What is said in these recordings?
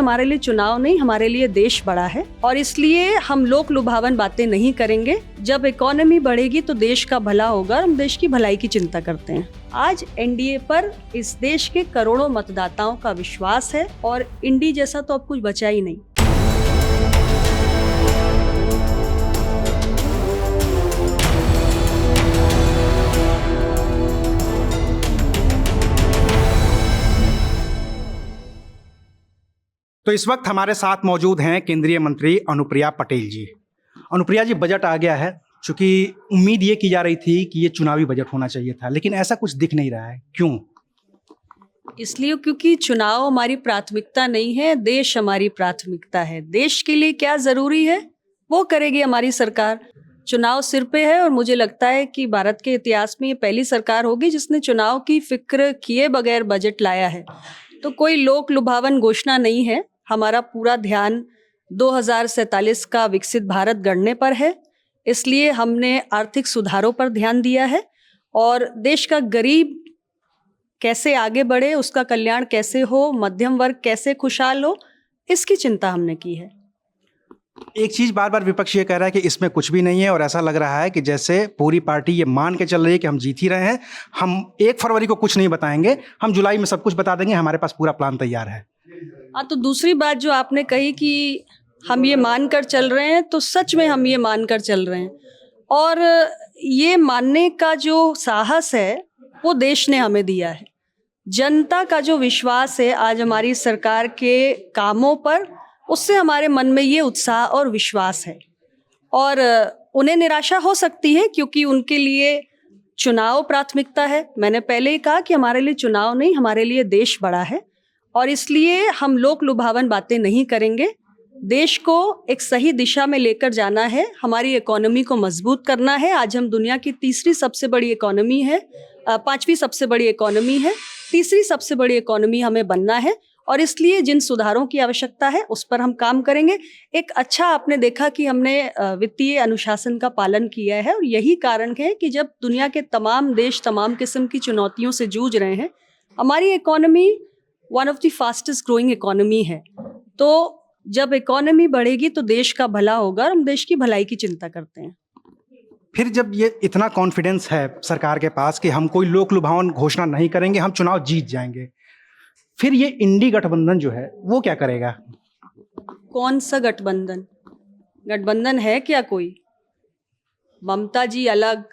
हमारे लिए चुनाव नहीं, हमारे लिए देश बड़ा है और इसलिए हम लोक लुभावन बातें नहीं करेंगे। जब इकोनॉमी बढ़ेगी तो देश का भला होगा और हम देश की भलाई की चिंता करते हैं। आज एनडीए पर इस देश के करोड़ों मतदाताओं का विश्वास है और इंडी जैसा तो अब कुछ बचा ही नहीं। तो इस वक्त हमारे साथ मौजूद हैं केंद्रीय मंत्री अनुप्रिया पटेल जी। अनुप्रिया जी, बजट आ गया है। चूंकि उम्मीद ये की जा रही थी कि ये चुनावी बजट होना चाहिए था, लेकिन ऐसा कुछ दिख नहीं रहा है, क्यों? इसलिए क्योंकि चुनाव हमारी प्राथमिकता नहीं है, देश हमारी प्राथमिकता है। देश के लिए क्या जरूरी है वो करेगी हमारी सरकार। चुनाव सिर पे है और मुझे लगता है कि भारत के इतिहास में ये पहली सरकार होगी जिसने चुनाव की फिक्र किए बगैर बजट लाया है। तो कोई लोक लुभावन घोषणा नहीं है। हमारा पूरा ध्यान 2047 का विकसित भारत गढ़ने पर है, इसलिए हमने आर्थिक सुधारों पर ध्यान दिया है और देश का गरीब कैसे आगे बढ़े, उसका कल्याण कैसे हो, मध्यम वर्ग कैसे खुशहाल हो, इसकी चिंता हमने की है। एक चीज बार बार विपक्ष ये कह रहा है कि इसमें कुछ भी नहीं है और ऐसा लग रहा है कि जैसे पूरी पार्टी ये मान के चल रही है कि हम जीत ही रहे हैं, हम 1 फरवरी को कुछ नहीं बताएंगे, हम जुलाई में सब कुछ बता देंगे, हमारे पास पूरा प्लान तैयार है। हाँ, तो दूसरी बात जो आपने कही कि हम ये मानकर चल रहे हैं, तो सच में हम ये मानकर चल रहे हैं और ये मानने का जो साहस है वो देश ने हमें दिया है। जनता का जो विश्वास है आज हमारी सरकार के कामों पर, उससे हमारे मन में ये उत्साह और विश्वास है और उन्हें निराशा हो सकती है क्योंकि उनके लिए चुनाव प्राथमिकता है। मैंने पहले ही कहा कि हमारे लिए चुनाव नहीं, हमारे लिए देश बड़ा है और इसलिए हम लोक लुभावन बातें नहीं करेंगे। देश को एक सही दिशा में लेकर जाना है, हमारी इकोनॉमी को मजबूत करना है। आज हम दुनिया की तीसरी सबसे बड़ी इकोनॉमी है, 5वीं सबसे बड़ी इकोनॉमी है, तीसरी सबसे बड़ी इकोनॉमी हमें बनना है और इसलिए जिन सुधारों की आवश्यकता है उस पर हम काम करेंगे। एक अच्छा आपने देखा कि हमने वित्तीय अनुशासन का पालन किया है और यही कारण है कि जब दुनिया के तमाम देश तमाम किस्म की चुनौतियों से जूझ रहे हैं, हमारी economy one of the fastest growing economy है। तो जब इकोनॉमी बढ़ेगी तो देश का भला होगा और हम देश की भलाई की चिंता करते हैं। फिर जब ये इतना कॉन्फिडेंस है सरकार के पास कि हम कोई लोक लुभावन घोषणा नहीं करेंगे, हम चुनाव जीत जाएंगे, फिर ये इंडी गठबंधन जो है वो क्या करेगा? कौन सा गठबंधन? गठबंधन है क्या कोई? ममता जी अलग,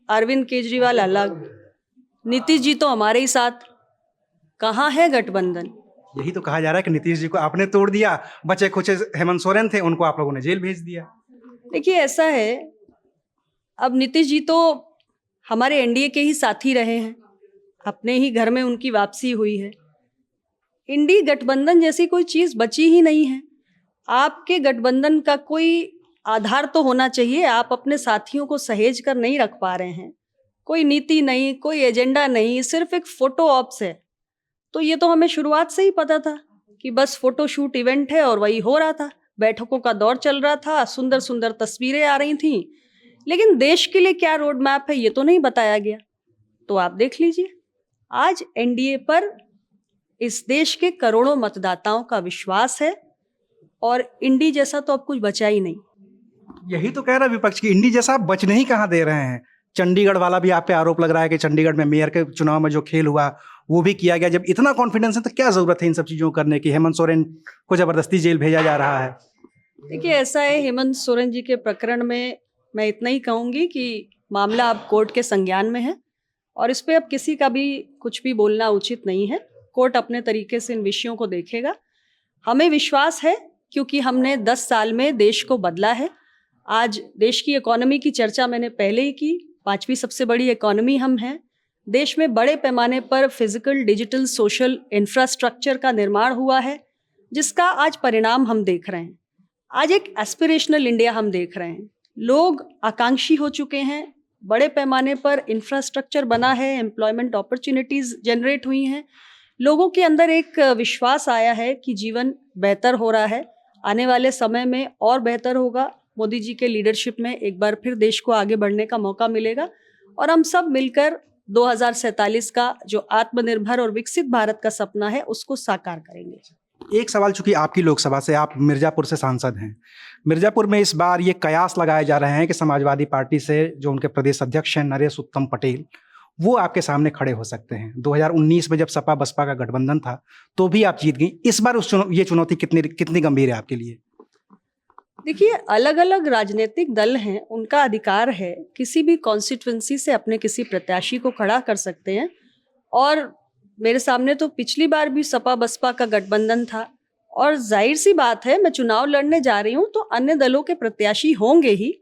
अरविंद केजरीवाल अलग, नीतीश जी तो हमारे ही साथ। कहाँ है गठबंधन? यही तो कहा जा रहा है कि नीतीश जी को आपने तोड़ दिया, बचे खुचे हेमंत सोरेन थे उनको आप लोगों ने जेल भेज दिया। देखिए ऐसा है, अब नीतीश जी तो हमारे एनडीए के ही साथी रहे हैं, अपने ही घर में उनकी वापसी हुई है। इंडी गठबंधन जैसी कोई चीज बची ही नहीं है। आपके गठबंधन का कोई आधार तो होना चाहिए। आप अपने साथियों को सहेज कर नहीं रख पा रहे हैं, कोई नीति नहीं, कोई एजेंडा नहीं, सिर्फ एक फोटो ऑप्स है। तो ये तो हमें शुरुआत से ही पता था कि बस फोटो शूट इवेंट है और वही हो रहा था। बैठकों का दौर चल रहा था, सुंदर सुंदर तस्वीरें आ रही थीं, लेकिन देश के लिए क्या रोड मैप है ये तो नहीं बताया गया। तो आप देख लीजिए, आज एनडीए पर इस देश के करोड़ों मतदाताओं का विश्वास है और इंडी जैसा तो अब कुछ बचा ही नहीं। यही तो कह रहा है विपक्ष की इंडी जैसा आप बचने ही कहाँ दे रहे हैं। चंडीगढ़ वाला भी आप पे आरोप लग रहा है कि चंडीगढ़ में मेयर के चुनाव में जो खेल हुआ वो भी किया गया। जब इतना कॉन्फिडेंस है तो क्या जरूरत है इन सब चीजों करने की? हेमंत सोरेन को जबरदस्ती जेल भेजा जा रहा है। देखिए ऐसा है, हेमंत सोरेन जी के प्रकरण में मैं इतना ही कहूंगी कि मामला अब कोर्ट के संज्ञान में है और इस पे अब किसी का भी कुछ भी बोलना उचित नहीं है। कोर्ट अपने तरीके से इन विषयों को देखेगा। हमें विश्वास है क्योंकि हमने 10 साल में देश को बदला है। आज देश की इकोनॉमी की चर्चा मैंने पहले ही की, 5वीं सबसे बड़ी इकोनॉमी हम हैं। देश में बड़े पैमाने पर फिजिकल, डिजिटल, सोशल इंफ्रास्ट्रक्चर का निर्माण हुआ है जिसका आज परिणाम हम देख रहे हैं। आज एक एस्पिरेशनल इंडिया हम देख रहे हैं। लोग आकांक्षी हो चुके हैं, बड़े पैमाने पर इंफ्रास्ट्रक्चर बना है, एम्प्लॉयमेंट अपॉर्चुनिटीज जनरेट हुई हैं, लोगों के अंदर एक विश्वास आया है कि जीवन बेहतर हो रहा है, आने वाले समय में और बेहतर होगा। मोदी जी के लीडरशिप में एक बार फिर देश को आगे बढ़ने का मौका मिलेगा और हम सब मिलकर 2047 का जो आत्मनिर्भर और विकसित भारत का सपना है उसको साकार करेंगे। एक सवाल, चूंकि आपकी लोकसभा से, आप मिर्जापुर से सांसद हैं, मिर्जापुर में इस बार ये कयास लगाए जा रहे हैं कि समाजवादी पार्टी से जो उनके प्रदेश अध्यक्ष हैं नरेश उत्तम पटेल, वो आपके सामने खड़े हो सकते हैं। 2019 में जब सपा बसपा का गठबंधन था तो भी आप जीत गई। इस बार ये चुनौती कितनी गंभीर है आपके लिए? देखिए, अलग अलग राजनीतिक दल हैं, उनका अधिकार है किसी भी कॉन्स्टिट्यूंसी से अपने किसी प्रत्याशी को खड़ा कर सकते हैं। और मेरे सामने तो पिछली बार भी सपा बसपा का गठबंधन था, और जाहिर सी बात है मैं चुनाव लड़ने जा रही हूँ तो अन्य दलों के प्रत्याशी होंगे ही।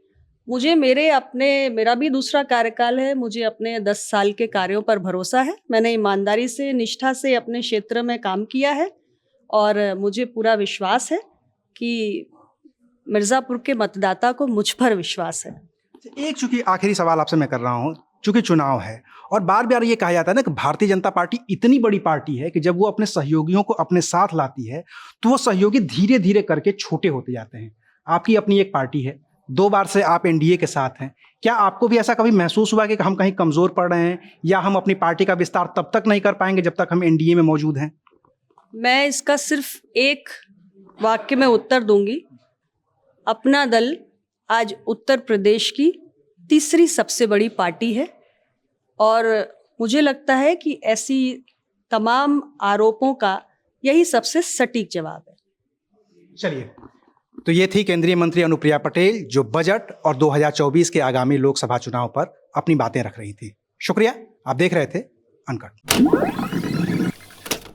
मुझे मेरा भी दूसरा कार्यकाल है, मुझे अपने 10 साल के कार्यों पर भरोसा है। मैंने ईमानदारी से, निष्ठा से अपने क्षेत्र में काम किया है और मुझे पूरा विश्वास है कि मिर्ज़ापुर के मतदाता को मुझ पर विश्वास है। एक चूंकि आखिरी सवाल आपसे मैं कर रहा हूँ, चूंकि चुनाव है और बार बार ये कहा जाता है ना कि भारतीय जनता पार्टी इतनी बड़ी पार्टी है कि जब वो अपने सहयोगियों को अपने साथ लाती है तो वो सहयोगी धीरे धीरे करके छोटे होते जाते हैं। आपकी अपनी एक पार्टी है, 2 बार से आप एनडीए के साथ हैं। क्या आपको भी ऐसा कभी महसूस हुआ कि हम कहीं कमजोर पड़ रहे हैं या हम अपनी पार्टी का विस्तार तब तक नहीं कर पाएंगे जब तक हम एनडीए में मौजूद हैं? मैं इसका सिर्फ एक वाक्य में उत्तर दूंगी। अपना दल आज उत्तर प्रदेश की तीसरी सबसे बड़ी पार्टी है और मुझे लगता है कि ऐसी तमाम आरोपों का यही सबसे सटीक जवाब है। चलिए, तो ये थी केंद्रीय मंत्री अनुप्रिया पटेल जो बजट और 2024 के आगामी लोकसभा चुनाव पर अपनी बातें रख रही थी। शुक्रिया। आप देख रहे थे अनकट।